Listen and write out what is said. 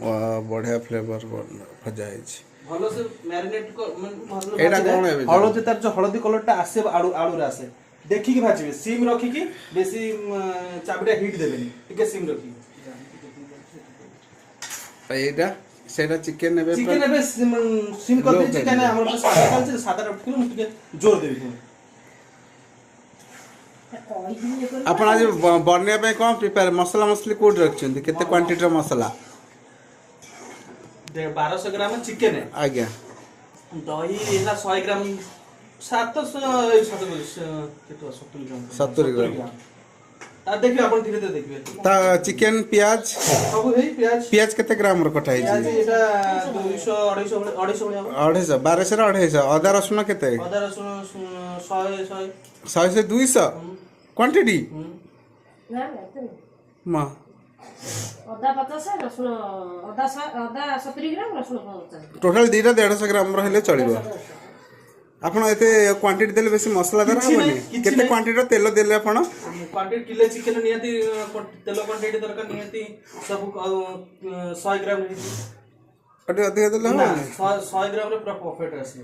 बढ़िया फ्लेवर भजा है भलो से मैरिनेट को भलो एटा कोन है हळदी तार जो हळदी कलरटा आसे आलू आलू रे आसे देखि कि भाजिबे सिम रखी कि बेसी चाबडा हिट देबेनी टिके सिम रखी एटा सेटा चिकन नेबे चिकन नेबे सिम कर दे चिकन हमर तो सादा चलছে सादा रखिलो मु टिके जोर देबी आपण आज बनने पे कोन प्रिपेयर मसाला मछली कोड रखछन केते क्वांटिटी मसाला 1200 ग्राम चिकन है आज्ञा दही एला 100 ग्राम 700 70 ग्राम आ देखिए अपन धीरे धीरे देखिए ता चिकन प्याज सब है प्याज केते ग्राम रो कटा है प्याज एटा 200 250 250 1200 250 अदा रसुन केते अदा रसुन 100 से 200 क्वांटिटी ना मां अदा 50 रसुन अदा 70 ग्राम रसुन 50 टोटल दीटा 150 ग्राम रहले चलिबो आपण एते क्वांटिटी देले बेसी मसाला दर हबनी केते क्वांटिटी रो तेल देले आपण क्वांटिटी किलो चिकन नियति तेल क्वांटिटी दरकार नियति सब 100 ग्राम अटे अधिक देले हबनी 100 ग्राम रे पूरा परफेक्ट आसी